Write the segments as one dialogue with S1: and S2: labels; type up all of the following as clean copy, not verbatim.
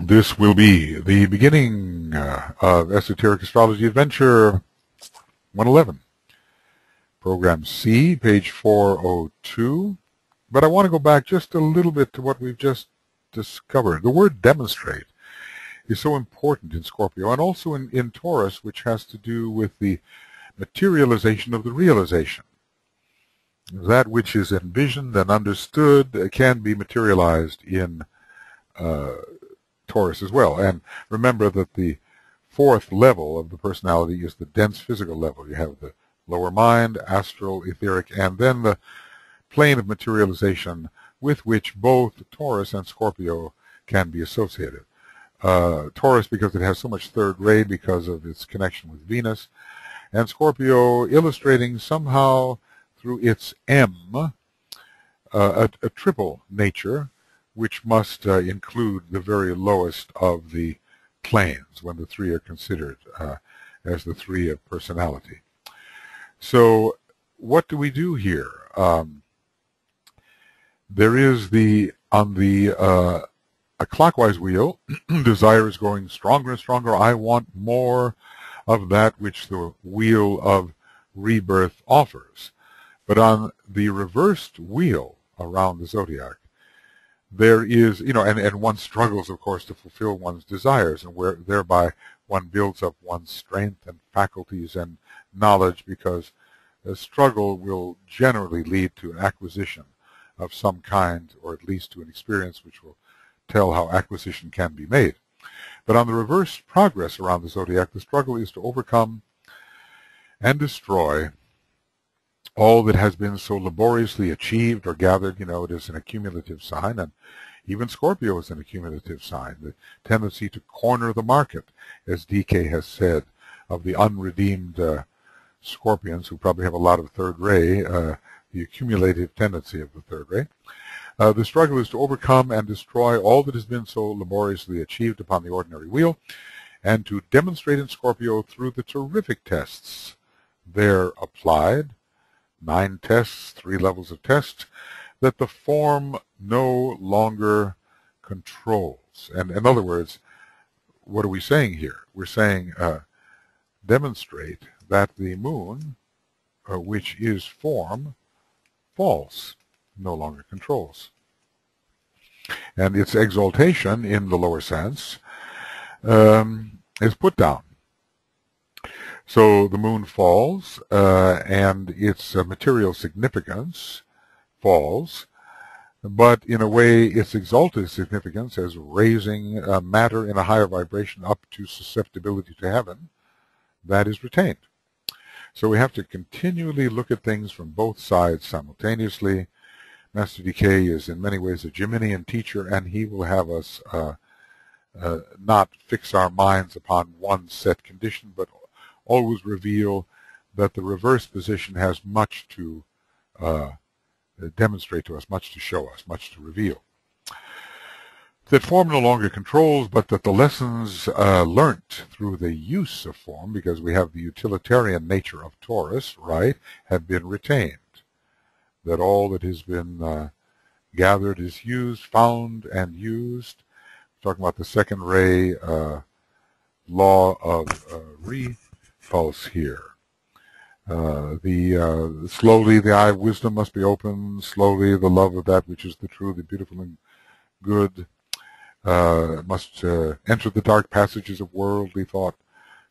S1: This will be the beginning of Esoteric Astrology Adventure 111. Program C, page 402. But I want to go back just a little bit to what we've just discovered. The word demonstrate is so important in Scorpio and also in Taurus, which has to do with the materialization of the realization. That which is envisioned and understood can be materialized in Taurus as well. And remember that the fourth level of the personality is the dense physical level. You have the lower mind, astral, etheric, and then the plane of materialization with which both Taurus and Scorpio can be associated. Taurus because it has so much third ray because of its connection with Venus, and Scorpio illustrating somehow through its M a triple nature, which must include the very lowest of the planes when the three are considered as the three of personality. So what do we do here? There is on the a clockwise wheel, desire is going stronger and stronger. I want more of that which the wheel of rebirth offers. But on the reversed wheel around the zodiac, there is, and one struggles, of course, to fulfill one's desires, and thereby one builds up one's strength and faculties and knowledge, because a struggle will generally lead to an acquisition of some kind, or at least to an experience which will tell how acquisition can be made. But on the reverse progress around the zodiac, the struggle is to overcome and destroy all that has been so laboriously achieved or gathered. It is an accumulative sign, and even Scorpio is an accumulative sign. The tendency to corner the market, as DK has said, of the unredeemed Scorpions, who probably have a lot of third ray, the accumulative tendency of the third ray. The struggle is to overcome and destroy all that has been so laboriously achieved upon the ordinary wheel, and to demonstrate in Scorpio through the terrific tests there applied, 9 tests, 3 levels of tests, that the form no longer controls. And in other words, what are we saying here? We're saying demonstrate that the moon, which is form, false, no longer controls. And its exaltation in the lower sense is put down. So the moon falls, and its material significance falls, but in a way its exalted significance as raising matter in a higher vibration up to susceptibility to heaven, that is retained. So we have to continually look at things from both sides simultaneously. Master DK is in many ways a Geminian teacher, and he will have us not fix our minds upon one set condition, but always reveal that the reverse position has much to demonstrate to us, much to show us, much to reveal. That form no longer controls, but that the lessons learnt through the use of form, because we have the utilitarian nature of Taurus, right, have been retained. That all that has been gathered is used, found, and used. We're talking about the second ray law of repulse here. Slowly the eye of wisdom must be opened. Slowly the love of that which is the true, the beautiful, and good must enter the dark passages of worldly thought.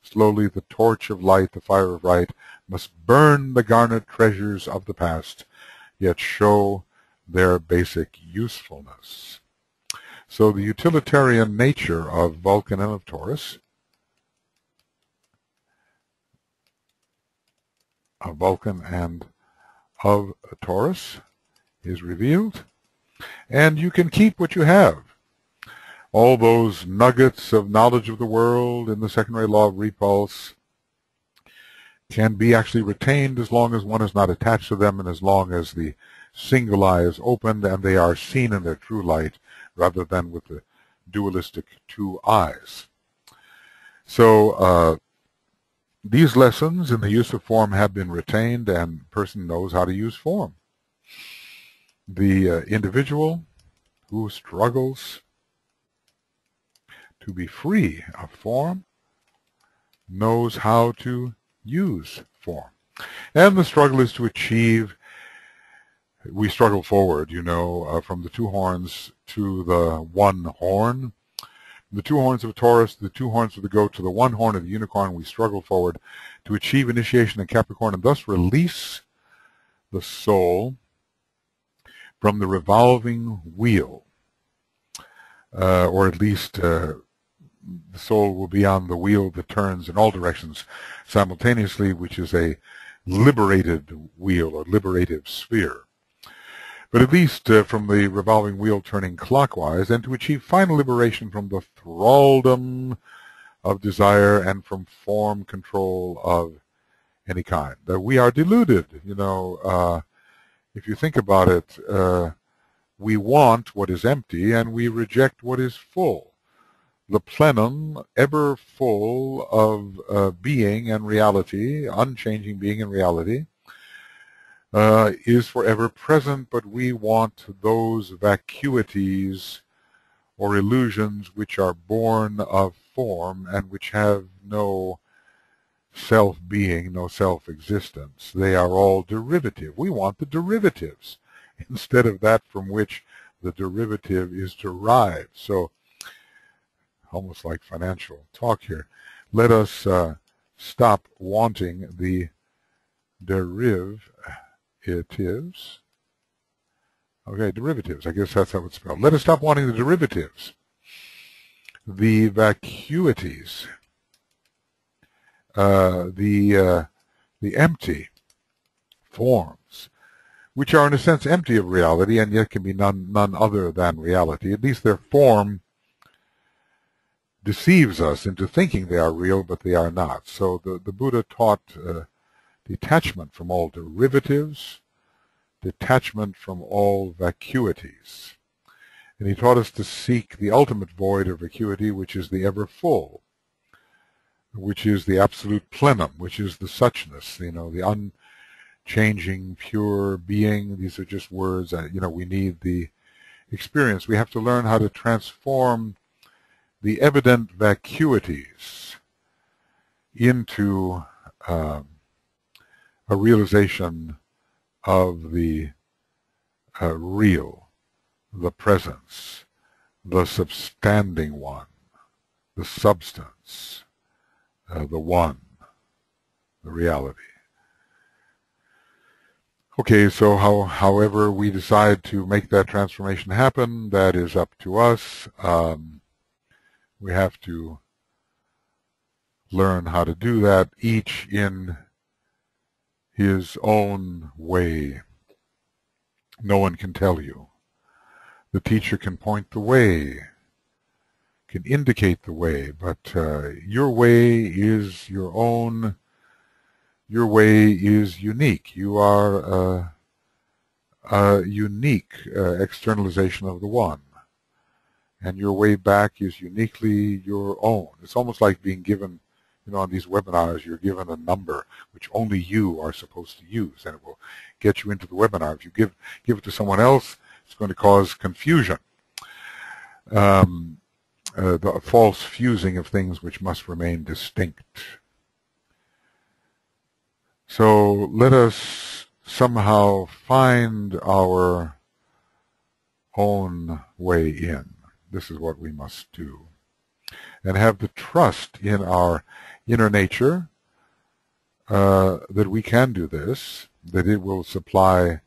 S1: Slowly the torch of light, the fire of right, must burn the garnet treasures of the past, yet show their basic usefulness. So the utilitarian nature of Vulcan and of Taurus, is revealed, and you can keep what you have. All those nuggets of knowledge of the world in the secondary law of repulse can be actually retained as long as one is not attached to them, and as long as the single eye is opened and they are seen in their true light rather than with the dualistic two eyes. So these lessons in the use of form have been retained, and the person knows how to use form. The individual who struggles to be free of form, knows how to use form. And the struggle is to achieve, we struggle forward, from the two horns to the one horn. The two horns of Taurus, the two horns of the goat to the one horn of the unicorn, we struggle forward to achieve initiation in Capricorn and thus release the soul from the revolving wheel. Or at least the soul will be on the wheel that turns in all directions simultaneously, which is a liberated wheel or liberative sphere. But at least from the revolving wheel turning clockwise, and to achieve final liberation from the thraldom of desire and from form control of any kind. That we are deluded, if you think about it, we want what is empty and we reject what is full. The plenum, ever full of being and reality, unchanging being and reality, is forever present, but we want those vacuities or illusions which are born of form and which have no self-being, no self-existence. They are all derivative. We want the derivatives instead of that from which the derivative is derived. So, almost like financial talk here, let us stop wanting the derivatives. Okay, derivatives. I guess that's how it's spelled. Let us stop wanting the derivatives, the vacuities, the empty forms, which are in a sense empty of reality and yet can be none other than reality. At least their form deceives us into thinking they are real, but they are not. So the Buddha taught detachment from all derivatives, detachment from all vacuities. And he taught us to seek the ultimate void or vacuity, which is the ever full, which is the absolute plenum, which is the suchness, the unchanging, pure being. These are just words. We need the experience. We have to learn how to transform the evident vacuities into a realization of the real, the presence, the substanding one, the substance, the one, the reality. Okay, so however we decide to make that transformation happen, that is up to us. We have to learn how to do that, each in his own way. No one can tell you. The teacher can point the way, can indicate the way, but your way is your own. Your way is unique. You are a unique externalization of the one. And your way back is uniquely your own. It's almost like being given, on these webinars, you're given a number which only you are supposed to use, and it will get you into the webinar. If you give it to someone else, it's going to cause confusion. The false fusing of things which must remain distinct. So let us somehow find our own way in. This is what we must do. And have the trust in our inner nature that we can do this, that it will supply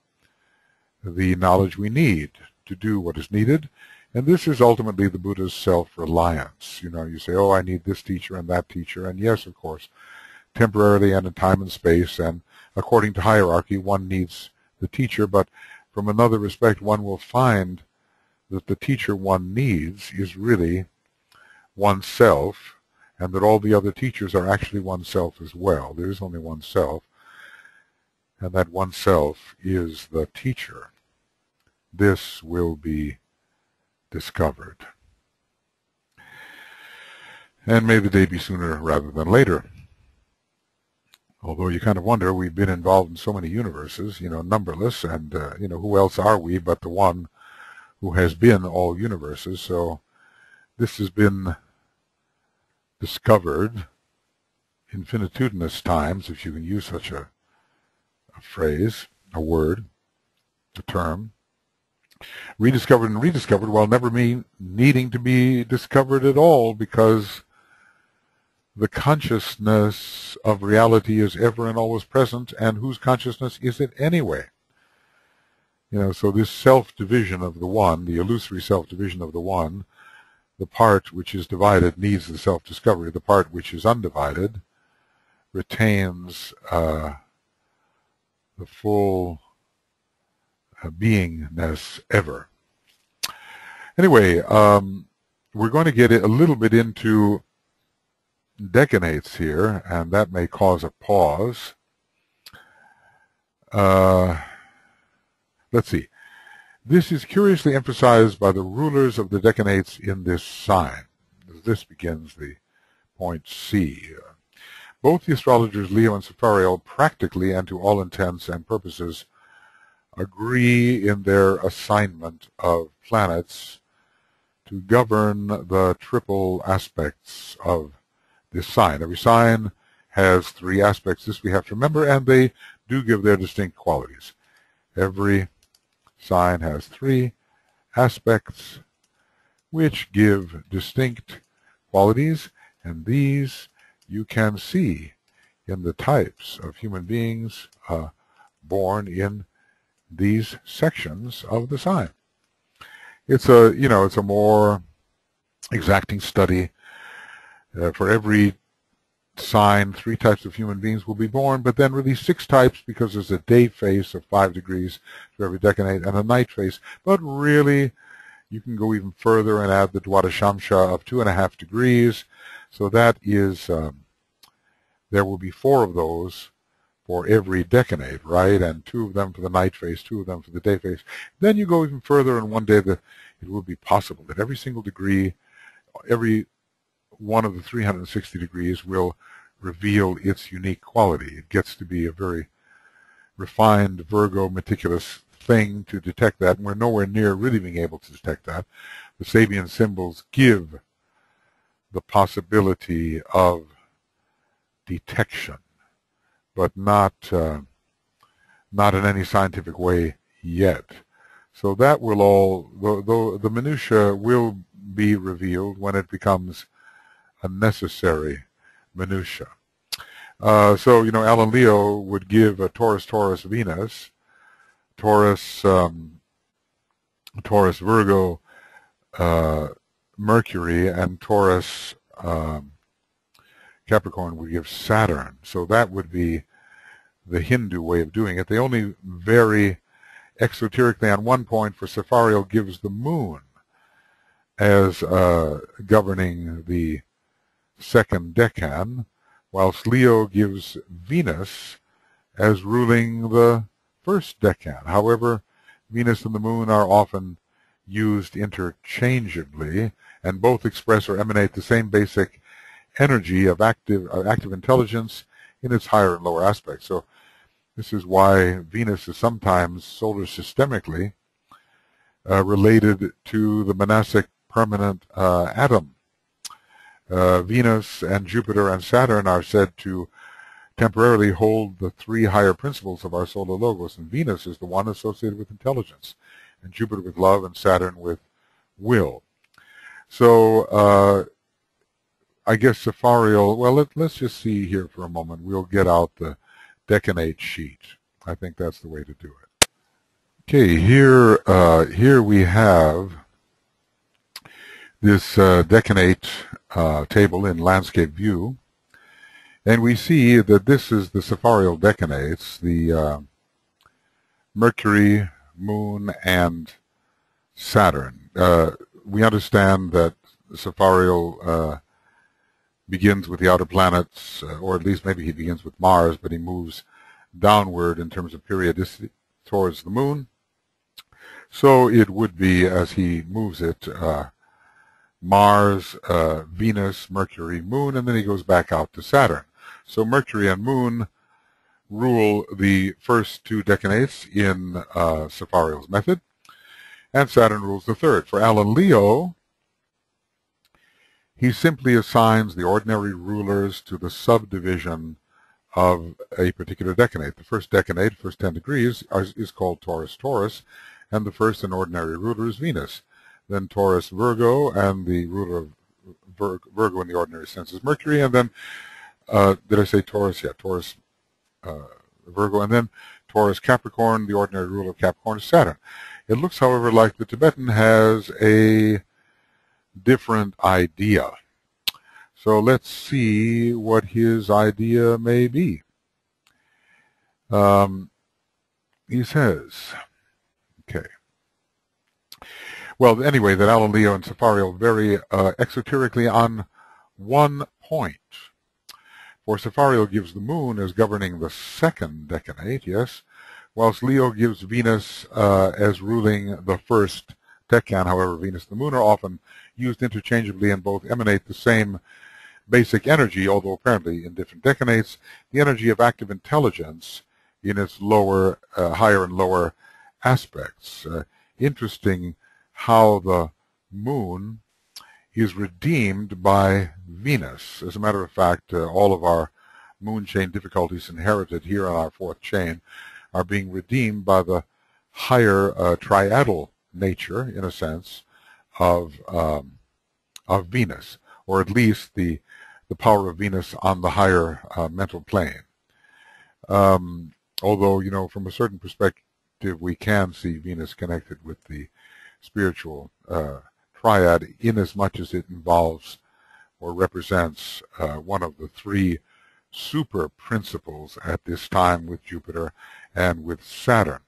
S1: the knowledge we need to do what is needed. And this is ultimately the Buddha's self-reliance. You say, oh, I need this teacher and that teacher. And yes, of course, temporarily and in time and space, and according to hierarchy, one needs the teacher. But from another respect, one will find that the teacher one needs is really oneself, and that all the other teachers are actually oneself as well. There is only oneself, and that oneself is the teacher. This will be discovered. And may the day be sooner rather than later. Although you kind of wonder, we've been involved in so many universes, numberless, and, who else are we but the one who has been all universes? So this has been discovered infinitudinous times, if you can use such a phrase, a word, a term, rediscovered and rediscovered while never needing to be discovered at all, because the consciousness of reality is ever and always present, and whose consciousness is it anyway? So this self-division of the one, the illusory self-division of the one, the part which is divided needs the self-discovery. The part which is undivided retains the full beingness ever. Anyway, we're going to get a little bit into decanates here, and that may cause a pause. Let's see. This is curiously emphasized by the rulers of the decanates in this sign. This begins the point C. Both the astrologers Leo and Sepharial practically and to all intents and purposes agree in their assignment of planets to govern the triple aspects of this sign. Every sign has three aspects. This we have to remember, and they do give their distinct qualities. Every sign has three aspects which give distinct qualities, and these you can see in the types of human beings born in these sections of the sign. It's a more exacting study. For every sign, 3 types of human beings will be born, but then really 6 types, because there's a day phase of 5 degrees to every decanate and a night phase. But really, you can go even further and add the Dwadashamsha of 2.5 degrees. So that is, there will be 4 of those for every decanate, right? And 2 of them for the night phase, 2 of them for the day phase. Then you go even further, and one day it will be possible that every single degree, every one of the 360 degrees will reveal its unique quality. It gets to be a very refined, Virgo, meticulous thing to detect that, and we're nowhere near really being able to detect that. The Sabian symbols give the possibility of detection, but not in any scientific way yet. So that will all, the minutiae will be revealed when it becomes a necessary minutia. So, Alan Leo would give a Taurus, Venus, Taurus, Virgo, Mercury, and Taurus, Capricorn would give Saturn. So that would be the Hindu way of doing it. They only vary exoterically on one point, for Sepharial gives the moon as governing the second decan, whilst Leo gives Venus as ruling the first decan. However, Venus and the moon are often used interchangeably, and both express or emanate the same basic energy of active intelligence in its higher and lower aspects. So this is why Venus is sometimes solar systemically related to the monastic permanent atom. Venus and Jupiter and Saturn are said to temporarily hold the 3 higher principles of our solar logos, and Venus is the one associated with intelligence, and Jupiter with love, and Saturn with will. So I guess Sepharial, well, let's just see here for a moment. We'll get out the decanate sheet. I think that's the way to do it. Okay, here we have this decanate table in landscape view, and we see that this is the Sepharial decanates, the Mercury, Moon, and Saturn. We understand that Sepharial begins with the outer planets, or at least maybe he begins with Mars, but he moves downward in terms of periodicity towards the Moon. So it would be, as he moves it, Mars, Venus, Mercury, Moon, and then he goes back out to Saturn. So Mercury and Moon rule the first 2 decanates in Sepharial's method, and Saturn rules the third. For Alan Leo, he simply assigns the ordinary rulers to the subdivision of a particular decanate. The first decanate, first 10 degrees, is called Taurus Taurus, and the first and ordinary ruler is Venus. Then Taurus Virgo, and the ruler of Virgo in the ordinary sense is Mercury, and then, did I say Taurus? Yeah, Taurus Virgo, and then Taurus Capricorn, the ordinary ruler of Capricorn is Saturn. It looks, however, like the Tibetan has a different idea. So let's see what his idea may be. He says, okay. Well, anyway, that Alan, Leo, and Sepharial vary exoterically on one point. For Sepharial gives the moon as governing the second decanate, yes, whilst Leo gives Venus as ruling the first decan. However, Venus and the moon are often used interchangeably and both emanate the same basic energy, although apparently in different decanates. The energy of active intelligence in its lower, higher and lower aspects. Interesting how the moon is redeemed by Venus. As a matter of fact, all of our moon chain difficulties inherited here on our fourth chain are being redeemed by the higher triadal nature, in a sense, of Venus, or at least the power of Venus on the higher mental plane. Although, you know, from a certain perspective, we can see Venus connected with the spiritual triad, in as much as it involves or represents one of the three super principles at this time with Jupiter and with Saturn.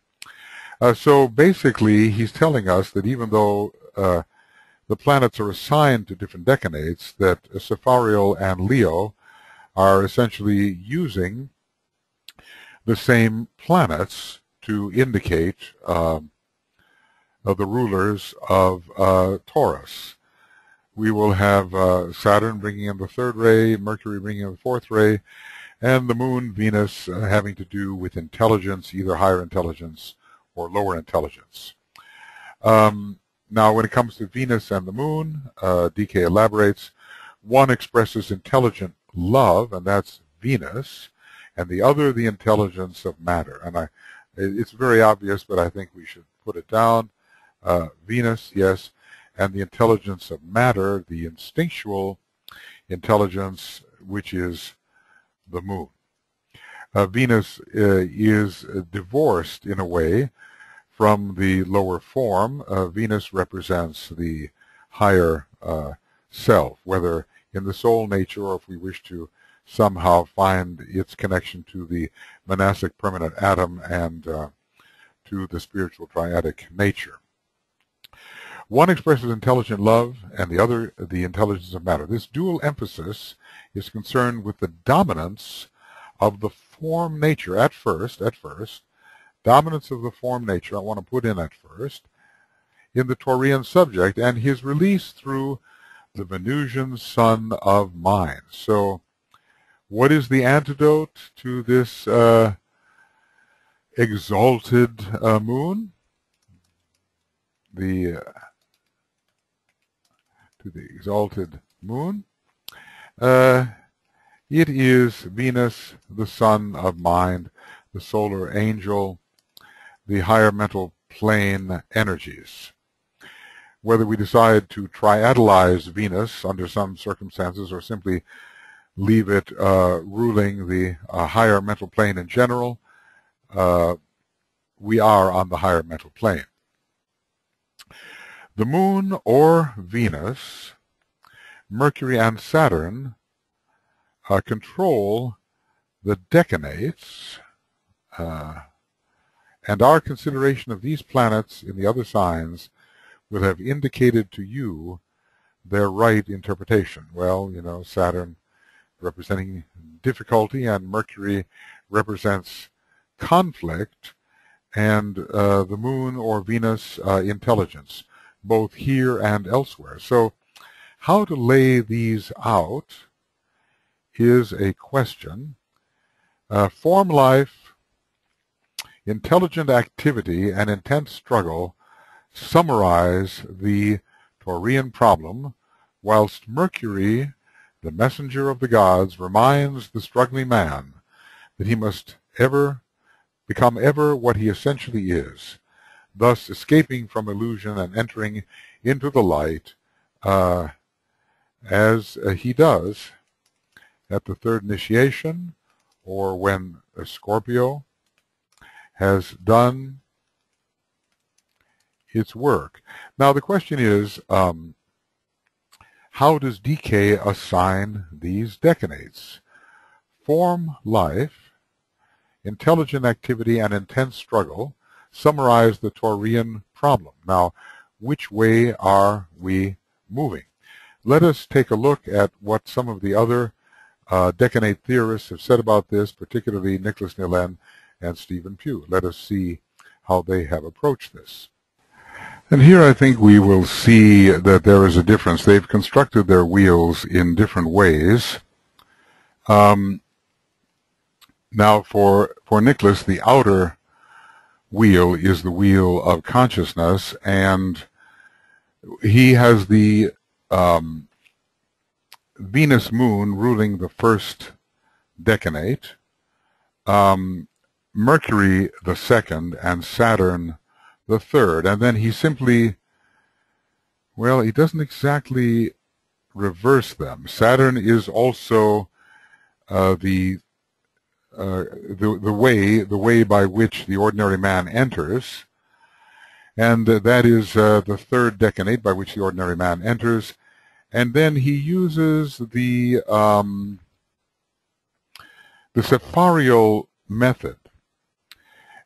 S1: So basically, he's telling us that even though the planets are assigned to different decanates, that Sepharial and Leo are essentially using the same planets to indicate the rulers of Taurus. We will have Saturn bringing in the third ray, Mercury bringing in the fourth ray, and the moon, Venus, having to do with intelligence, either higher intelligence or lower intelligence. Now, when it comes to Venus and the moon, DK elaborates, one expresses intelligent love, and that's Venus, and the other the intelligence of matter. And it's very obvious, but I think we should put it down. Venus, yes, and the intelligence of matter, the instinctual intelligence, which is the moon. Venus is divorced, in a way, from the lower form. Venus represents the higher self, whether in the soul nature or if we wish to somehow find its connection to the monastic permanent atom and to the spiritual triadic nature. One expresses intelligent love, and the other the intelligence of matter. This dual emphasis is concerned with the dominance of the form nature at first, dominance of the form nature, I want to put in at first, in the Taurean subject, and his release through the Venusian Son of Mind. So, what is the antidote to this exalted moon? To the exalted moon. It is Venus, the Son of Mind, the solar angel, the higher mental plane energies. Whether we decide to triadalize Venus under some circumstances or simply leave it ruling the higher mental plane in general, we are on the higher mental plane. The moon or Venus, Mercury and Saturn control the decanates, and our consideration of these planets in the other signs will have indicated to you their right interpretation. Well, you know, Saturn representing difficulty and Mercury represents conflict, and the moon or Venus intelligence, both here and elsewhere. So how to lay these out is a question. Form life, intelligent activity, and intense struggle summarize the Taurean problem, whilst Mercury, the messenger of the gods, reminds the struggling man that he must become ever what he essentially is, thus escaping from illusion and entering into the light, as he does at the third initiation, or when a Scorpio has done its work. Now the question is, how does decay assign these decanates? Form, life, intelligent activity, and intense struggle summarize the Taurean problem. Now, which way are we moving? Let us take a look at what some of the other decanate theorists have said about this, particularly Nicholas Nillen and Stephen Pugh. Let us see how they have approached this. And here I think we will see that there is a difference. They've constructed their wheels in different ways. Now for Nicholas, the outer wheel is the wheel of consciousness, and he has the Venus moon ruling the first decanate, Mercury the second, and Saturn the third. And then he simply, well, he doesn't exactly reverse them. Saturn is also the way by which the ordinary man enters, and that is the third decanate by which the ordinary man enters. And then he uses the Sepharial method,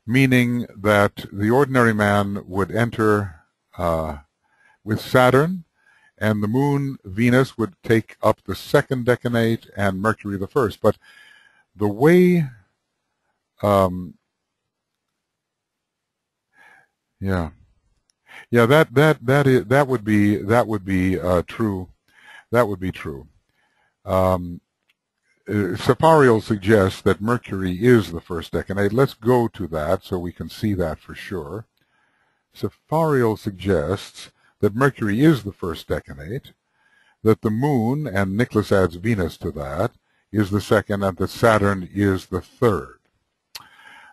S1: meaning that the ordinary man would enter with Saturn, and the moon, Venus, would take up the second decanate and Mercury the first. But the way, that would be true. That would be true. Sepharial suggests that Mercury is the first decanate. Let's go to that so we can see that for sure. Sepharial suggests that Mercury is the first decanate, that the moon, and Nicholas adds Venus to that, is the second, and that Saturn is the third.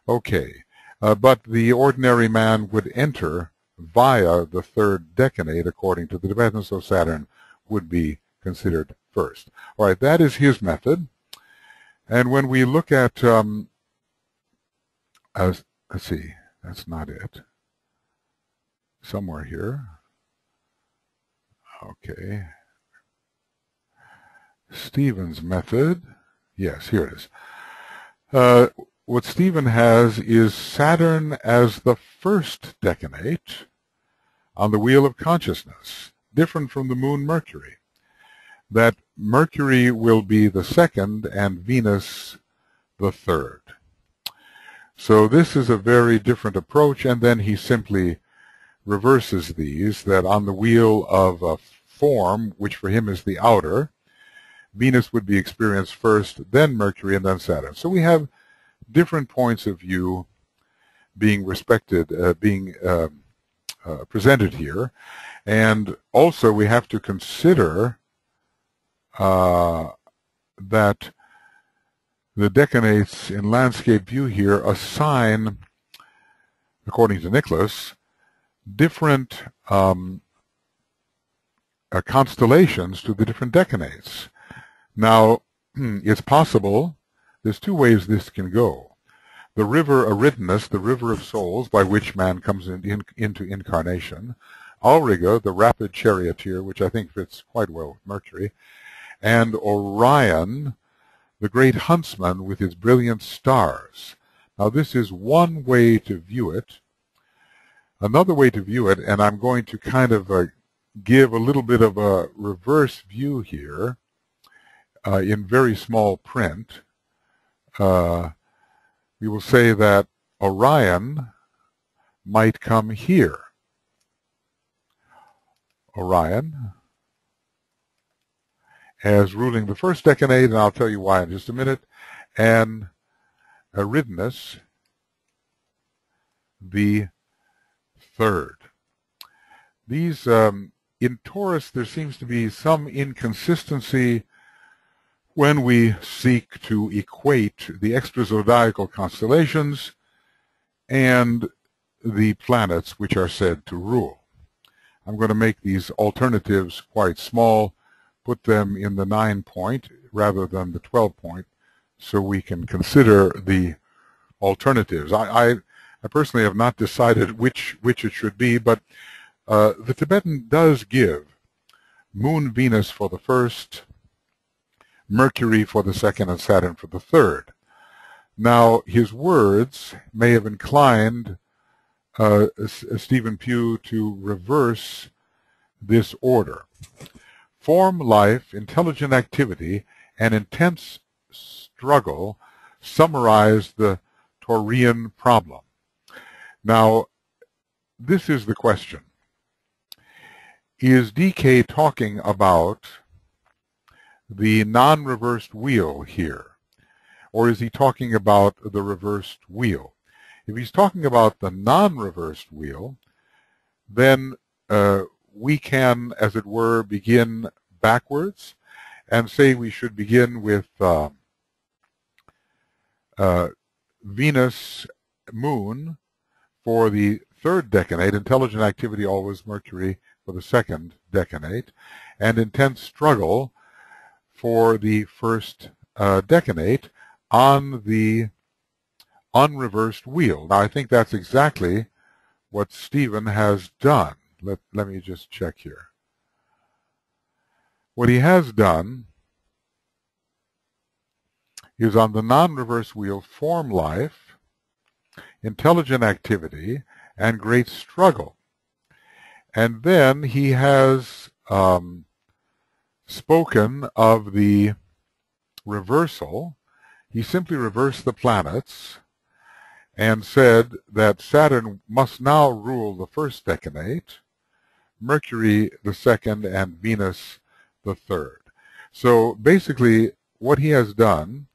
S1: Okay, but the ordinary man would enter via the third decanate according to the Tibetan, so Saturn would be considered first. All right, that is his method. And when we look at, let's see, that's not it. Somewhere here. Okay. Stephen's method. Yes, here it is. What Stephen has is Saturn as the first decanate on the wheel of consciousness, different from the moon Mercury. That Mercury will be the second and Venus the third. So this is a very different approach, and then he simply reverses these, that on the wheel of form, which for him is the outer, Venus would be experienced first, then Mercury, and then Saturn. So we have different points of view being presented here. And also we have to consider that the decanates in landscape view here assign, according to Nicholas, different constellations to the different decanates. Now, it's possible, there's two ways this can go. The river Eridanus, the river of souls, by which man comes into incarnation. Auriga, the rapid charioteer, which I think fits quite well with Mercury. And Orion, the great huntsman with his brilliant stars. Now, this is one way to view it. Another way to view it, and I'm going to kind of give a little bit of a reverse view here in very small print. We will say that Orion might come here. Orion as ruling the first decanate, and I'll tell you why in just a minute, and Eridanus the third. These in Taurus there seems to be some inconsistency when we seek to equate the extrazodiacal constellations and the planets which are said to rule. I'm going to make these alternatives quite small, put them in the 9-point rather than the 12-point, so we can consider the alternatives. I personally have not decided which it should be, but the Tibetan does give Moon Venus for the first, Mercury for the second, and Saturn for the third. Now, his words may have inclined Stephen Pugh to reverse this order. Form, life, intelligent activity, and intense struggle summarize the Taurean problem. Now, this is the question. Is DK talking about the non-reversed wheel here? Or is he talking about the reversed wheel? If he's talking about the non-reversed wheel, then we can, as it were, begin backwards and say we should begin with Venus, Moon for the third decanate, intelligent activity always Mercury for the second decanate, and intense struggle for the first decanate on the unreversed wheel. Now, I think that's exactly what Stephen has done. Let me just check here. What he has done is on the non-reverse wheel, form, life, intelligent activity, and great struggle. And then he has spoken of the reversal. He simply reversed the planets and said that Saturn must now rule the first decanate, Mercury the second, and Venus the third. So basically what he has done,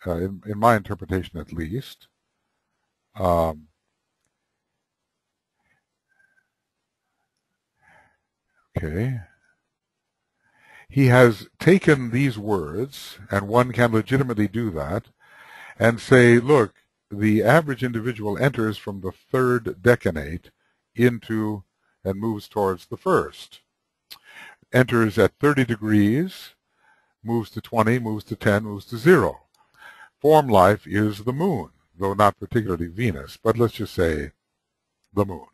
S1: in my interpretation at least, okay, he has taken these words, and one can legitimately do that, and say, look, the average individual enters from the third decanate into and moves towards the first. Enters at 30 degrees, moves to 20, moves to 10, moves to 0. Form life is the moon, though not particularly Venus, but let's just say the moon.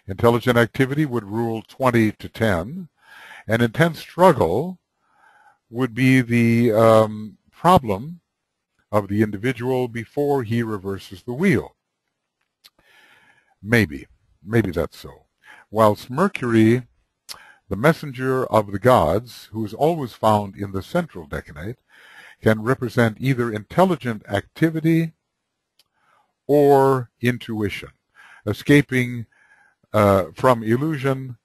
S1: Intelligent activity would rule 20 to 10, and intense struggle would be the problem of the individual before he reverses the wheel. Maybe that's so. Whilst Mercury, the messenger of the gods, who is always found in the central decanate, can represent either intelligent activity or intuition, escaping from illusion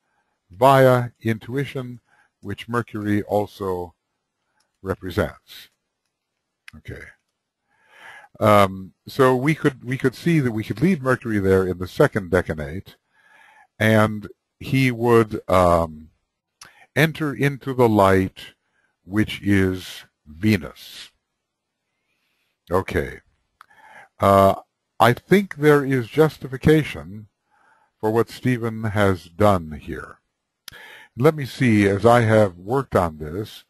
S1: via intuition, which Mercury also represents. Okay. So we could see that we could leave Mercury there in the second decanate, and he would enter into the light, which is Venus. Okay. I think there is justification for what Stephen has done here. Let me see, as I have worked on this,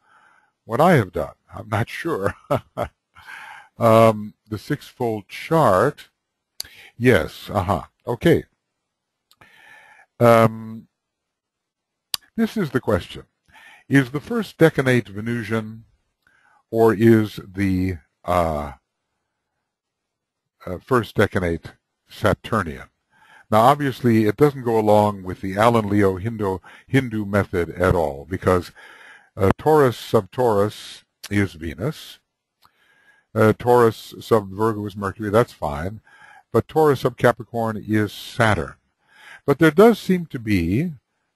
S1: what I have done. I'm not sure. The six-fold chart. Yes, okay. This is the question. Is the first decanate Venusian, or is the first decanate Saturnian? Now, obviously, it doesn't go along with the Alan Leo Hindu method at all, because Taurus sub Taurus is Venus. Taurus sub Virgo is Mercury, that's fine. But Taurus sub Capricorn is Saturn. But there does seem to be,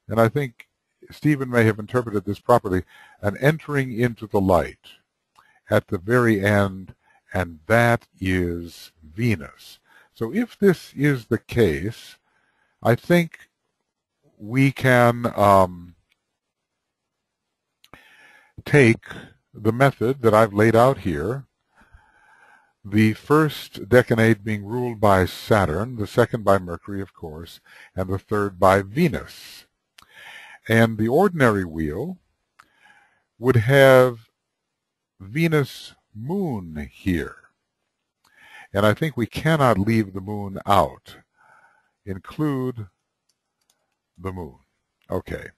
S1: and I think Stephen may have interpreted this properly, an entering into the light at the very end, and that is Venus. So if this is the case, I think we can take the method that I've laid out here, the first decanate being ruled by Saturn, the second by Mercury, of course, and the third by Venus. And the ordinary wheel would have Venus moon here. And I think we cannot leave the moon out. Include the moon. Okay.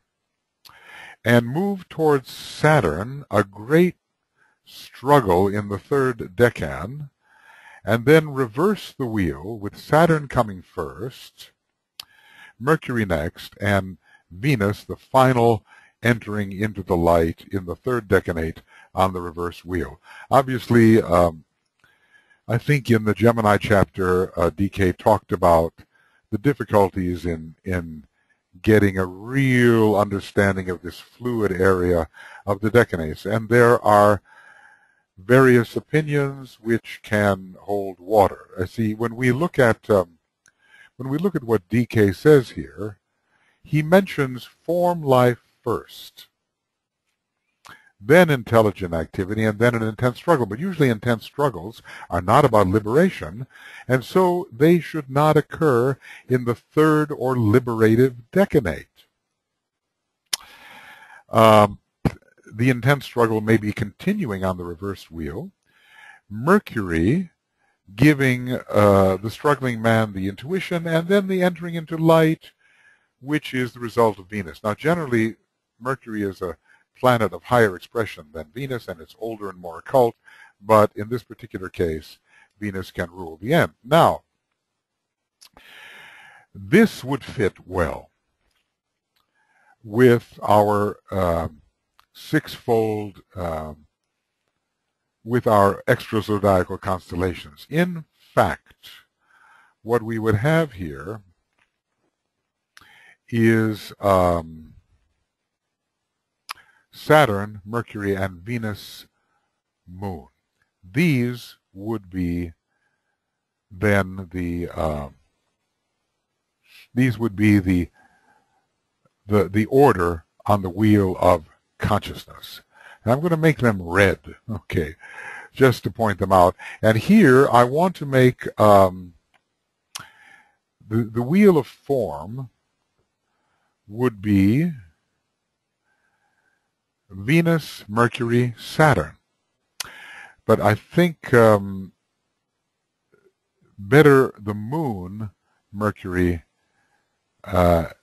S1: And move towards Saturn, a great struggle in the third decan, and then reverse the wheel with Saturn coming first, Mercury next, and Venus, the final entering into the light in the third decanate on the reverse wheel. Obviously, I think in the Gemini chapter, DK talked about the difficulties in getting a real understanding of this fluid area of the decanates. And there are various opinions which can hold water. I see when we look at what DK says here, he mentions form life first, then intelligent activity, and then an intense struggle. But usually intense struggles are not about liberation, and so they should not occur in the third or liberative decanate. The intense struggle may be continuing on the reverse wheel. Mercury giving the struggling man the intuition, and then the entering into light, which is the result of Venus. Now, generally, Mercury is a planet of higher expression than Venus, and it's older and more occult, but in this particular case, Venus can rule the end. Now, this would fit well with our sixfold, with our extrazodiacal constellations. In fact, what we would have here is Saturn, Mercury, and Venus moon. These would be then the order on the wheel of consciousness. And I'm going to make them red, okay, just to point them out. And here I want to make the wheel of form would be Venus, Mercury, Saturn. But I think better the moon, Mercury, let's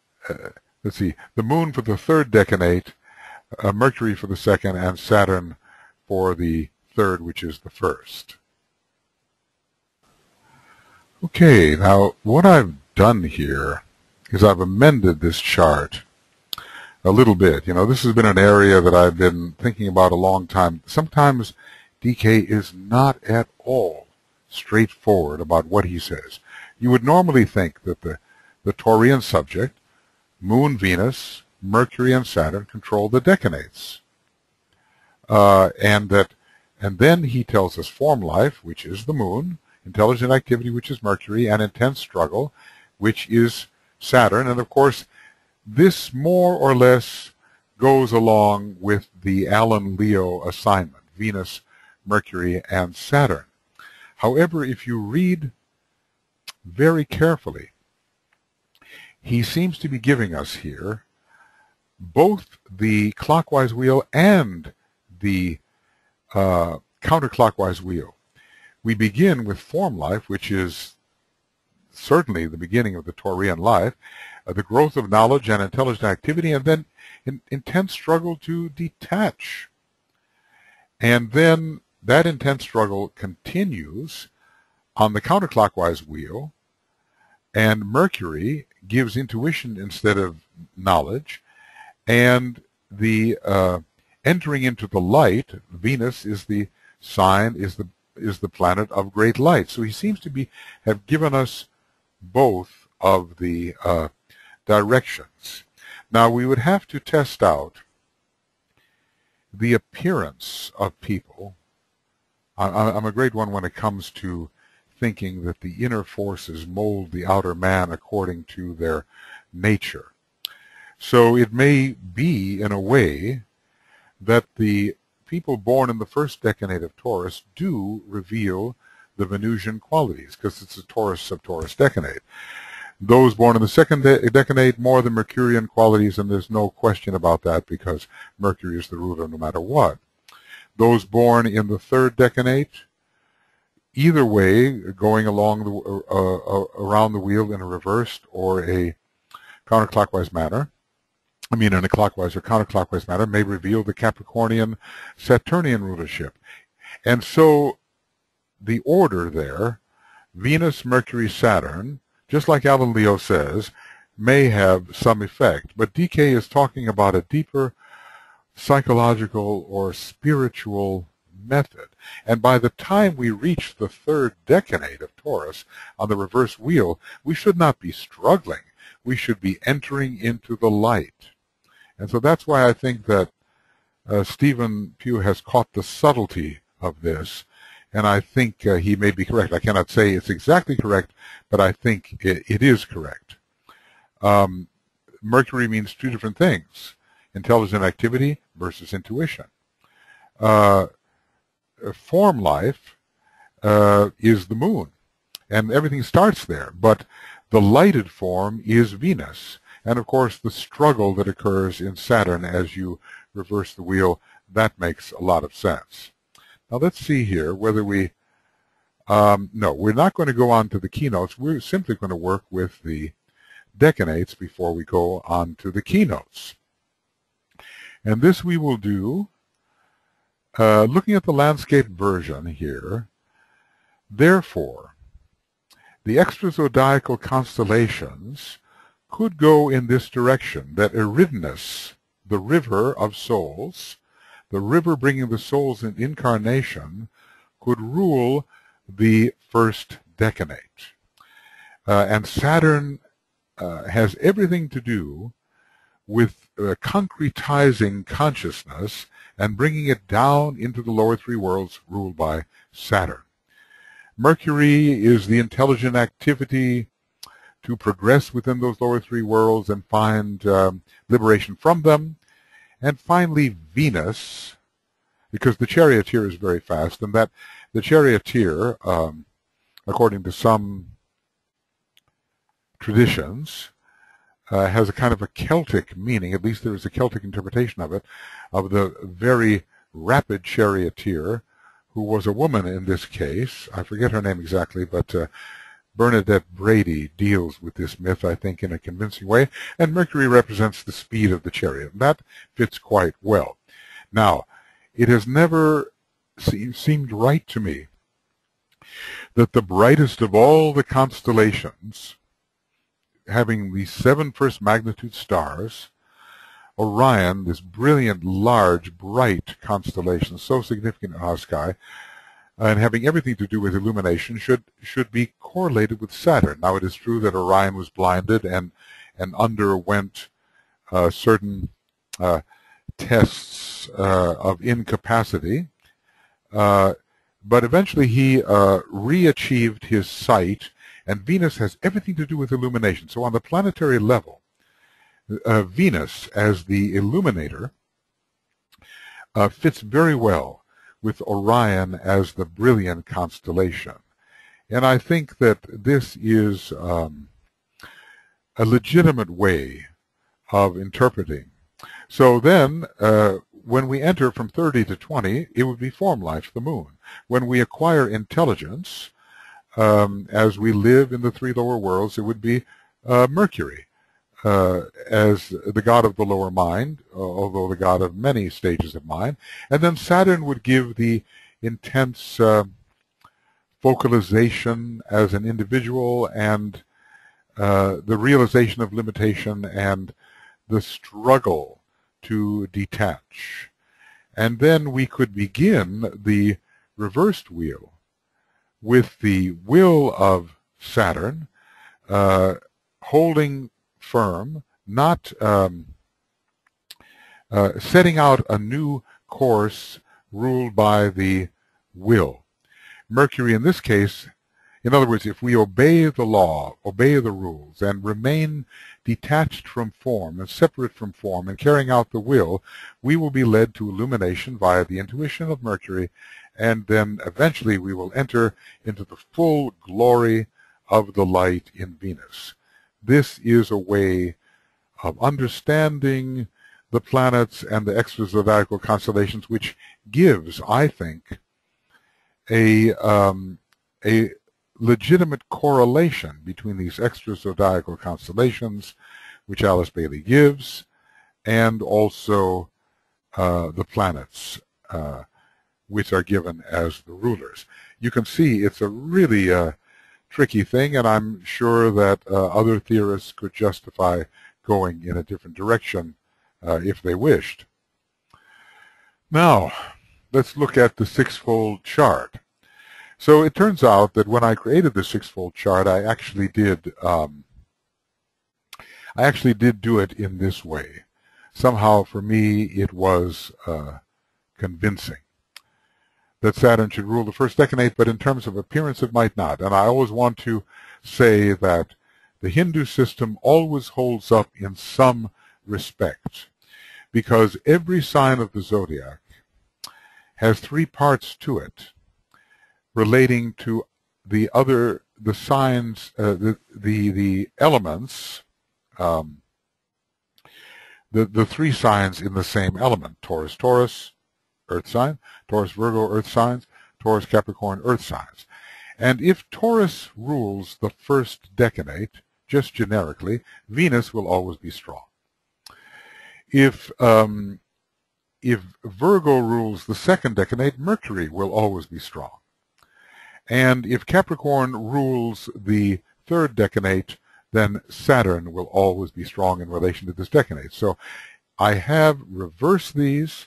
S1: see, the moon for the third decanate, Mercury for the second, and Saturn for the third, which is the first. Okay, now what I've done here is I've amended this chart a little bit. You know, this has been an area that I've been thinking about a long time. Sometimes DK is not at all straightforward about what he says. You would normally think that the Taurean subject, Moon, Venus, Mercury, and Saturn control the decanates. And then he tells us form life, which is the moon, intelligent activity, which is Mercury, and intense struggle, which is Saturn. And of course, this more or less goes along with the Allen Leo assignment, Venus, Mercury, and Saturn. However, if you read very carefully, he seems to be giving us here both the clockwise wheel and the counterclockwise wheel. We begin with form life, which is certainly the beginning of the Taurean life, the growth of knowledge and intelligent activity, and then intense struggle to detach. And then that intense struggle continues on the counterclockwise wheel, and Mercury gives intuition instead of knowledge, and the entering into the light, Venus is the sign, is the planet of great light. So he seems to have given us both of the directions. Now we would have to test out the appearance of people. I'm a great one when it comes to thinking that the inner forces mold the outer man according to their nature. So it may be, in a way, that the people born in the first decade of Taurus do reveal the Venusian qualities, because it's a Taurus sub-Taurus decade. Those born in the second decade, more the Mercurian qualities, and there's no question about that because Mercury is the ruler no matter what. Those born in the third decade, either way, going along around the wheel in a reversed or a counterclockwise manner, in a clockwise or counterclockwise manner, may reveal the Capricornian Saturnian rulership. And so the order there, Venus, Mercury, Saturn, just like Alan Leo says, may have some effect. But DK is talking about a deeper psychological or spiritual method. And by the time we reach the third decade of Taurus on the reverse wheel, we should not be struggling. We should be entering into the light. And so that's why I think that Stephen Pugh has caught the subtlety of this. And I think he may be correct. I cannot say it's exactly correct, but I think it is correct. Mercury means two different things: intelligent activity versus intuition. Form life is the moon, and everything starts there. But the lighted form is Venus. And, of course, the struggle that occurs in Saturn as you reverse the wheel, that makes a lot of sense. Now, let's see here whether we... no, we're not going to go on to the keynotes. We're simply going to work with the decanates before we go on to the keynotes. And this we will do looking at the landscape version here. Therefore, the extrazodiacal constellations could go in this direction, that Eridanus, the river of souls, the river bringing the souls in incarnation, could rule the first decanate. And Saturn has everything to do with concretizing consciousness and bringing it down into the lower three worlds ruled by Saturn. Mercury is the intelligent activity to progress within those lower three worlds and find liberation from them. And finally, Venus, because the charioteer is very fast, and that the charioteer, according to some traditions, has a kind of a Celtic meaning. At least there is a Celtic interpretation of it, of the very rapid charioteer, who was a woman in this case. I forget her name exactly, but Bernadette Brady deals with this myth, I think, in a convincing way, and Mercury represents the speed of the chariot. That fits quite well. Now, it has never seemed right to me that the brightest of all the constellations, having the 7 first magnitude stars, Orion, this brilliant, large, bright constellation, so significant in our sky, and having everything to do with illumination, should be correlated with Saturn. Now, it is true that Orion was blinded and underwent certain tests of incapacity, but eventually he re-achieved his sight, and Venus has everything to do with illumination. So on the planetary level, Venus as the illuminator fits very well with Orion as the brilliant constellation. And I think that this is a legitimate way of interpreting. So then, when we enter from 30 to 20, it would be form life, the moon. When we acquire intelligence, as we live in the 3 lower worlds, it would be Mercury, as the god of the lower mind, although the god of many stages of mind. And then Saturn would give the intense focalization as an individual, and the realization of limitation and the struggle to detach. And then we could begin the reversed wheel with the will of Saturn holding firm, not setting out a new course ruled by the will. Mercury, in this case, In other words, if we obey the law, obey the rules, and remain detached from form and separate from form and carrying out the will, we will be led to illumination via the intuition of Mercury, and then eventually we will enter into the full glory of the light in Venus. This is a way of understanding the planets and the extrazodiacal constellations, which gives, I think, a legitimate correlation between these extrazodiacal constellations, which Alice Bailey gives, and also the planets, which are given as the rulers. You can see it's a really tricky thing, and I'm sure that other theorists could justify going in a different direction if they wished. Now, let's look at the sixfold chart. So it turns out that when I created the sixfold chart, I actually did do it in this way. Somehow, for me, it was convincing that Saturn should rule the first decade, but in terms of appearance, it might not. And I always want to say that the Hindu system always holds up in some respect, because every sign of the zodiac has three parts to it, relating to the signs, the elements, the three signs in the same element: Taurus, Taurus, Earth sign; Taurus, Virgo, Earth signs; Taurus, Capricorn, Earth signs. And if Taurus rules the first decade, just generically, Venus will always be strong. If Virgo rules the second decade, Mercury will always be strong. And if Capricorn rules the third decade, then Saturn will always be strong in relation to this decade. So I have reversed these,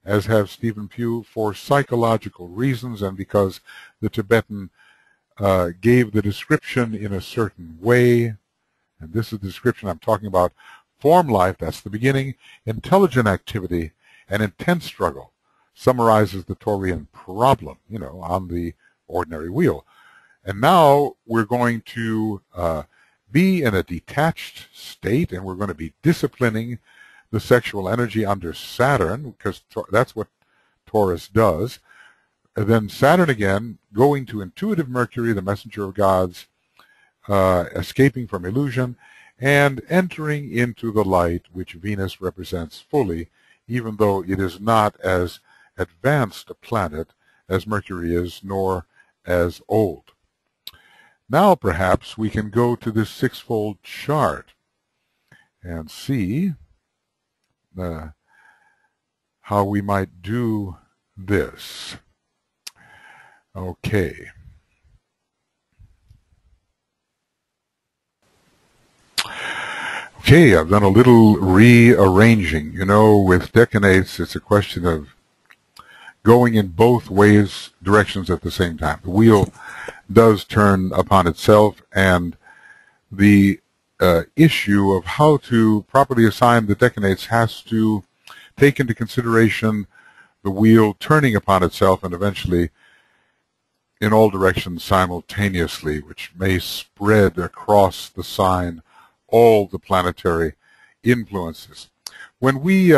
S1: as have Stephen Pugh, for psychological reasons and because the Tibetan gave the description in a certain way. And this is the description I'm talking about. Form life, that's the beginning; intelligent activity and intense struggle summarizes the Taurean problem, on the ordinary wheel. And now we're going to be in a detached state, and we're going to be disciplining the sexual energy under Saturn, because that's what Taurus does. And then Saturn again, going to intuitive Mercury, the messenger of gods, escaping from illusion, and entering into the light which Venus represents fully, even though it is not as advanced a planet as Mercury is, nor as old. Now perhaps we can go to this sixfold chart and see how we might do this. Okay. Okay, I've done a little rearranging. With decanates, it's a question of going in both directions at the same time. The wheel does turn upon itself, and the issue of how to properly assign the decanates has to take into consideration the wheel turning upon itself and eventually in all directions simultaneously, which may spread across the sign all the planetary influences. When we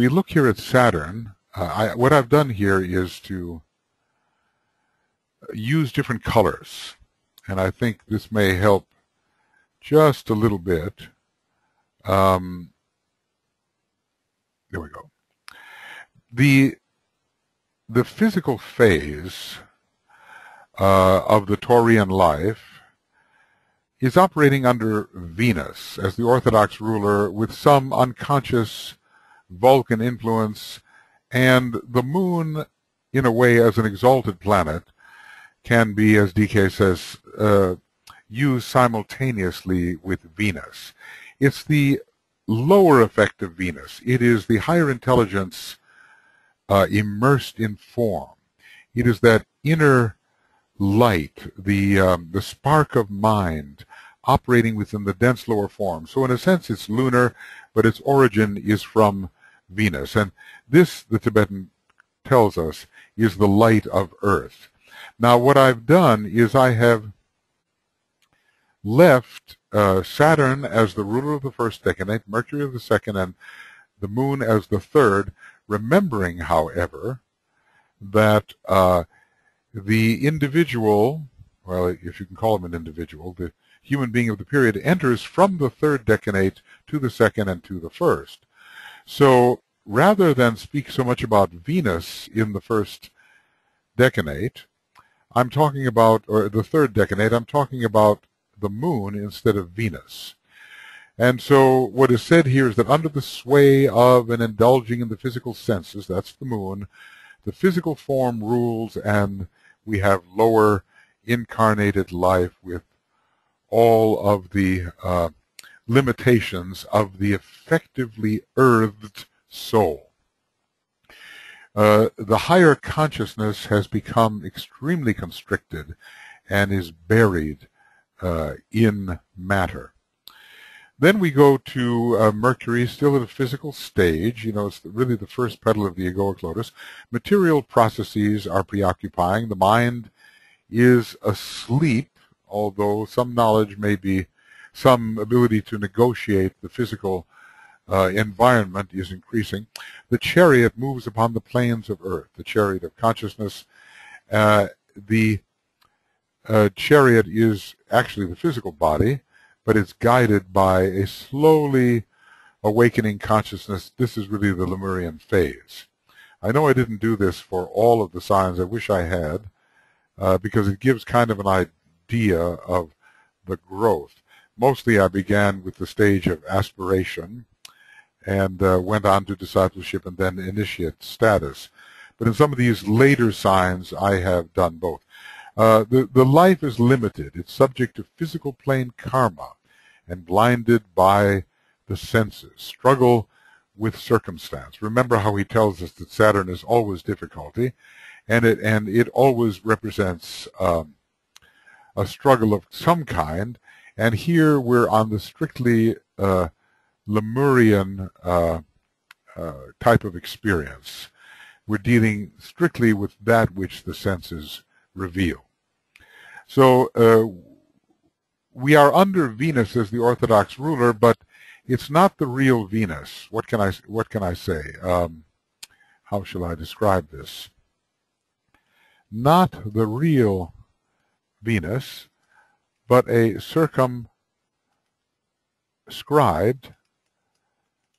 S1: look here at Saturn, what I've done here is to use different colors, and I think this may help just a little bit. There we go. The physical phase of the Taurean life is operating under Venus as the orthodox ruler, with some unconscious Vulcan influence, and the moon, in a way, as an exalted planet, can be, as DK says, used simultaneously with Venus. It's the lower effect of Venus. It is the higher intelligence immersed in form. It is that inner light, the spark of mind operating within the dense lower form. So in a sense it's lunar, but its origin is from Venus. And this, the Tibetan tells us, is the light of Earth. Now, what I've done is I have left Saturn as the ruler of the first decade, Mercury of the second, and the moon as the third, remembering, however, that the individual, well, if you can call him an individual, the human being of the period enters from the third decade to the second and to the first. So rather than speak so much about Venus in the first decade, I'm talking about, or the third decade, I'm talking about the moon instead of Venus. And so what is said here is that under the sway of and indulging in the physical senses, that's the moon, the physical form rules, and we have lower incarnated life with all of the limitations of the effectively earthed soul. The higher consciousness has become extremely constricted and is buried in matter. Then we go to Mercury, still at a physical stage. You know, it's really the first petal of the egoic lotus. Material processes are preoccupying. The mind is asleep, although some knowledge may be, some ability to negotiate the physical environment is increasing. The chariot moves upon the plains of earth, the chariot of consciousness. The chariot is actually the physical body, but it's guided by a slowly awakening consciousness. This is really the Lemurian phase. I know I didn't do this for all of the signs. I wish I had, because it gives kind of an idea of the growth. Mostly I began with the stage of aspiration and went on to discipleship and then initiate status. But in some of these later signs, I have done both. The life is limited. It's subject to physical plane karma and blinded by the senses. Struggle with circumstance. Remember how he tells us that Saturn is always difficulty, and it always represents a struggle of some kind. And here we're on the strictly Lemurian type of experience. We're dealing strictly with that which the senses reveal. So we are under Venus as the orthodox ruler, but it's not the real Venus. What can I say? How shall I describe this? Not the real Venus, but a circumscribed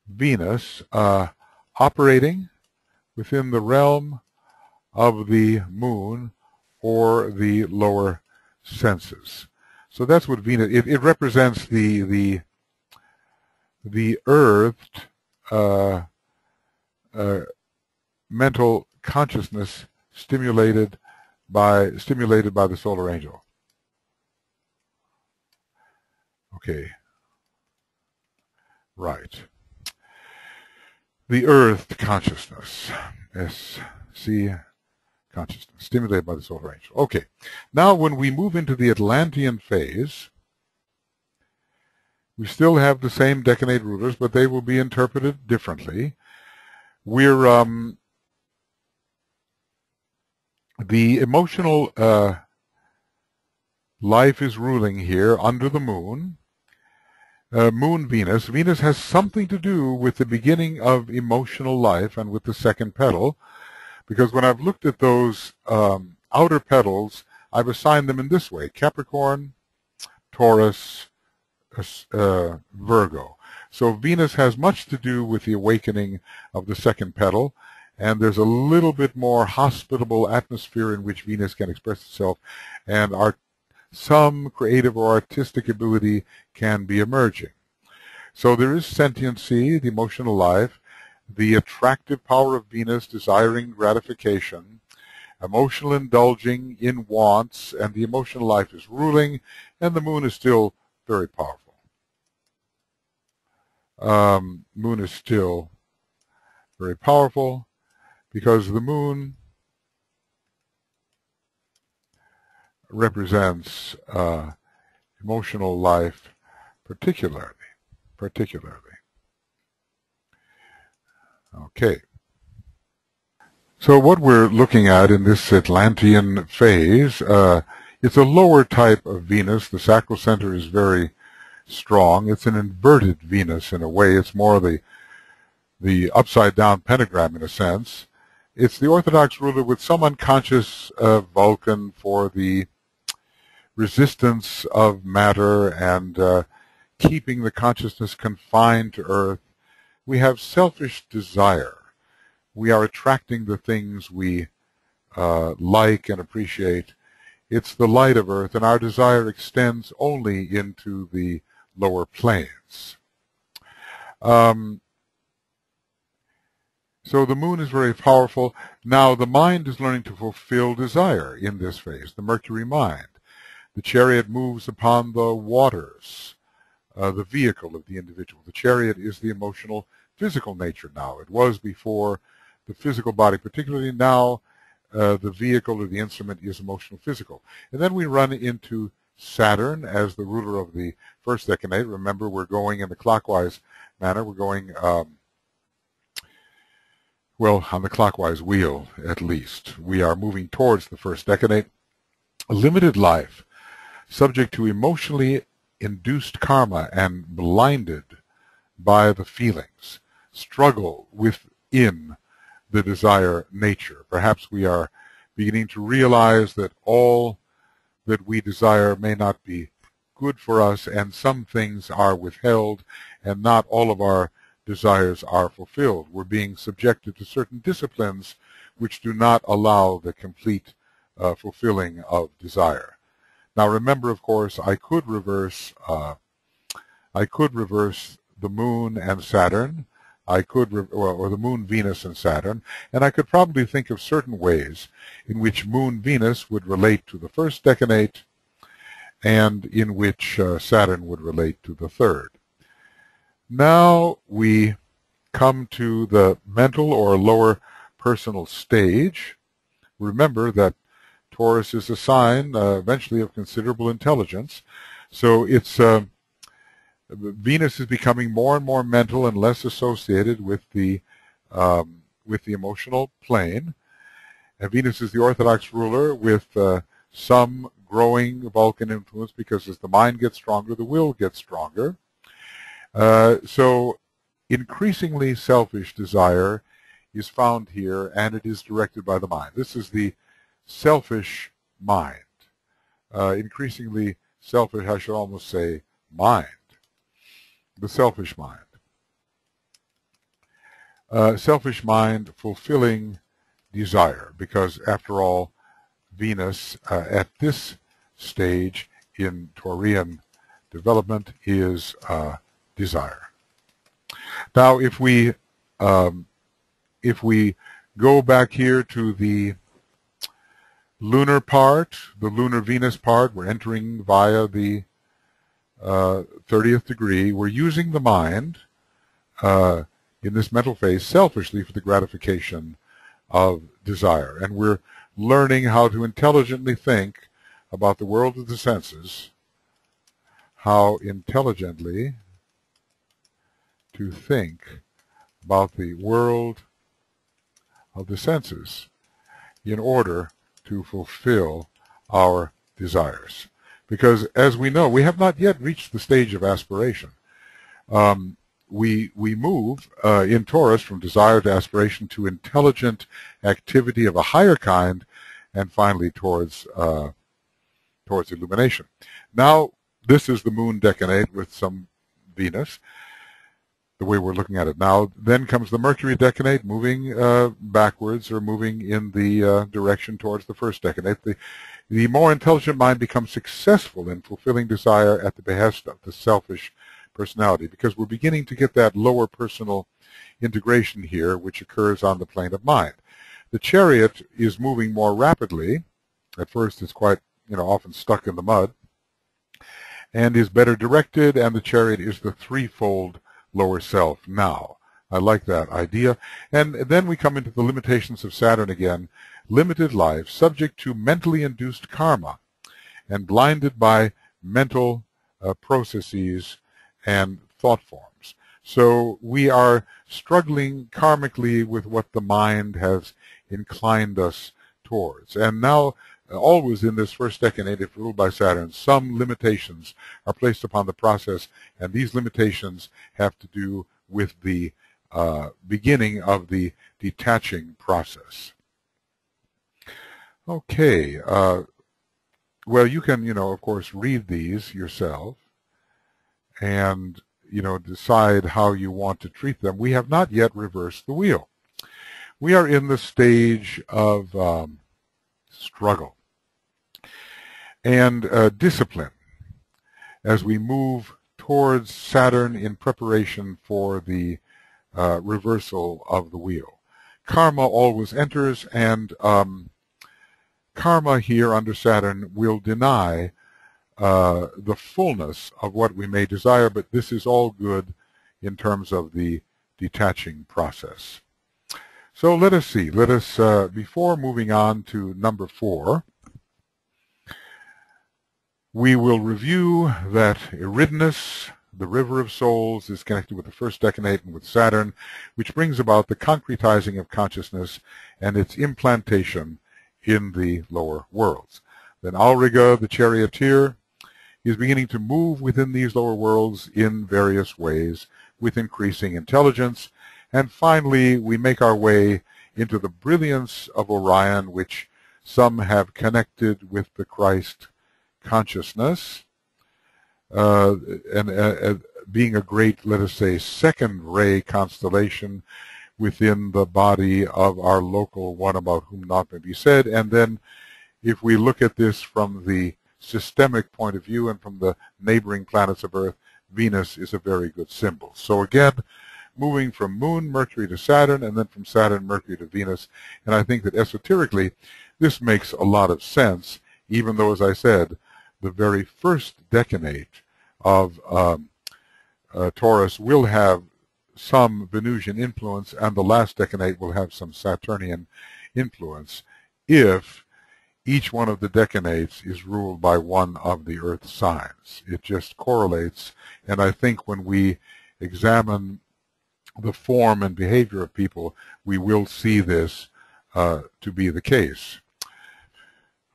S1: Venus operating within the realm of the moon or the lower senses. So that's what Venus, it represents the earthed mental consciousness stimulated by the solar angel. Okay. Right. The earthed consciousness. SC consciousness, stimulated by the solar angel. Okay. Now when we move into the Atlantean phase, we still have the same decade rulers, but they will be interpreted differently. We're the emotional life is ruling here under the moon. Moon Venus. Venus has something to do with the beginning of emotional life and with the second petal, because when I've looked at those outer petals, I've assigned them in this way: Capricorn, Taurus, Virgo. So Venus has much to do with the awakening of the second petal, and there's a little bit more hospitable atmosphere in which Venus can express itself, and some creative or artistic ability can be emerging. So there is sentiency, the emotional life, the attractive power of Venus desiring gratification, emotional indulging in wants, and the emotional life is ruling, and the moon is still very powerful. Moon is still very powerful because the moon represents emotional life particularly. Okay. So what we're looking at in this Atlantean phase, it's a lower type of Venus. The sacral center is very strong. It's an inverted Venus in a way. It's more the upside-down pentagram in a sense. It's the orthodox ruler with some unconscious Vulcan for the resistance of matter and keeping the consciousness confined to Earth. We have selfish desire. We are attracting the things we like and appreciate. It's the light of Earth, and our desire extends only into the lower planes. So the moon is very powerful. Now the mind is learning to fulfill desire in this phase, the Mercury mind. The chariot moves upon the waters, the vehicle of the individual. The chariot is the emotional, physical nature now. It was before the physical body, particularly now the vehicle or the instrument is emotional, physical. And then we run into Saturn as the ruler of the first decade. Remember, we're going in the clockwise manner. We're going well, on the clockwise wheel, at least. We are moving towards the first decade. A limited life, subject to emotionally induced karma and blinded by the feelings, struggle within the desire nature. Perhaps we are beginning to realize that all that we desire may not be good for us, and some things are withheld, and not all of our desires are fulfilled. We're being subjected to certain disciplines which do not allow the complete fulfilling of desire. Now remember, of course, I could reverse the moon and Saturn. I could, or the moon, Venus, and Saturn, and I could probably think of certain ways in which moon Venus would relate to the first decanate and in which Saturn would relate to the third. Now we come to the mental or lower personal stage. Remember that Taurus is a sign eventually of considerable intelligence. So it's Venus is becoming more and more mental and less associated with the emotional plane. And Venus is the orthodox ruler with some growing Vulcan influence, because as the mind gets stronger, the will gets stronger. So increasingly selfish desire is found here, and it is directed by the mind. This is the selfish mind. Increasingly selfish, I should almost say, mind. The selfish mind. Selfish mind fulfilling desire, because after all, Venus at this stage in Taurean development is desire. Now, if we go back here to the lunar part, the lunar Venus part, we're entering via the 30th degree. We're using the mind in this mental phase selfishly for the gratification of desire, and we're learning how to intelligently think about the world of the senses, how intelligently to think about the world of the senses in order to fulfill our desires. Because as we know, we have not yet reached the stage of aspiration. We move in Taurus from desire to aspiration to intelligent activity of a higher kind, and finally towards illumination. Now, this is the moon decade with some Venus, the way we're looking at it now. Then comes the Mercury decade, moving backwards, or moving in the direction towards the first decade. The more intelligent mind becomes successful in fulfilling desire at the behest of the selfish personality, because we're beginning to get that lower personal integration here, which occurs on the plane of mind. The chariot is moving more rapidly. At first, it's quite, often stuck in the mud, and is better directed, and the chariot is the threefold lower self now. I like that idea. And then we come into the limitations of Saturn again. Limited life, subject to mentally induced karma, and blinded by mental processes and thought forms. So we are struggling karmically with what the mind has inclined us towards. And now, always in this first decade, if ruled by Saturn, some limitations are placed upon the process, and these limitations have to do with the beginning of the detaching process. Okay. Well, you can, of course, read these yourself and, decide how you want to treat them. We have not yet reversed the wheel. We are in the stage of struggle and discipline as we move towards Saturn in preparation for the reversal of the wheel. Karma always enters, and karma here under Saturn will deny the fullness of what we may desire, but this is all good in terms of the detaching process. So let us see. Let us, before moving on to number 4, we will review that Eridanus, the river of souls, is connected with the first decanate and with Saturn, which brings about the concretizing of consciousness and its implantation in the lower worlds. Then Auriga, the charioteer, is beginning to move within these lower worlds in various ways with increasing intelligence. And finally, we make our way into the brilliance of Orion, which some have connected with the Christ consciousness, and being a great, let us say, second-ray constellation within the body of our local one about whom naught may be said. And then if we look at this from the systemic point of view and from the neighboring planets of Earth, Venus is a very good symbol. So again, moving from Moon, Mercury to Saturn, and then from Saturn, Mercury to Venus. And I think that esoterically, this makes a lot of sense, even though, as I said, the very first decade of Taurus will have some Venusian influence, and the last decade will have some Saturnian influence if each one of the decanates is ruled by one of the earth signs. It just correlates, and I think when we examine the form and behavior of people, we will see this to be the case.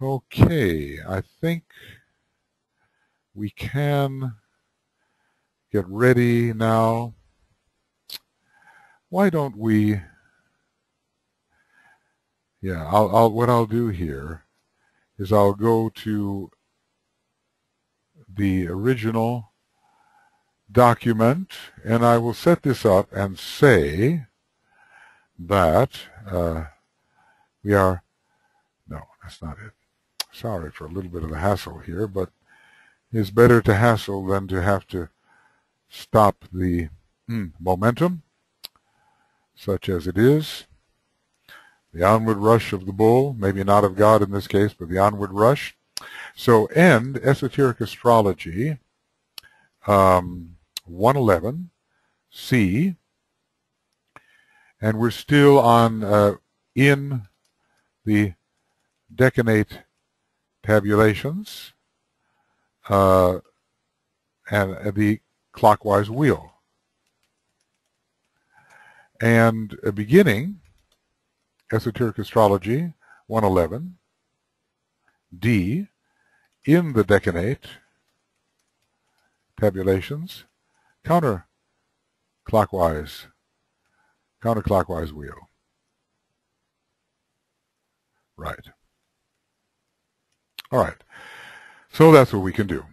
S1: Okay, I think we can get ready now. Why don't we, what I'll do here is I'll go to the original document, and I will set this up and say that we are, no, that's not it. Sorry for a little bit of a hassle here, but it's better to hassle than to have to stop the momentum, such as it is. The onward rush of the bull, maybe not of God in this case, but the onward rush. So end Esoteric Astrology 111, C, and we're still on in the decanate tabulations and the clockwise wheel. And beginning Esoteric Astrology 111, D, in the decanate tabulations, counterclockwise wheel. Right. All right. So that's what we can do.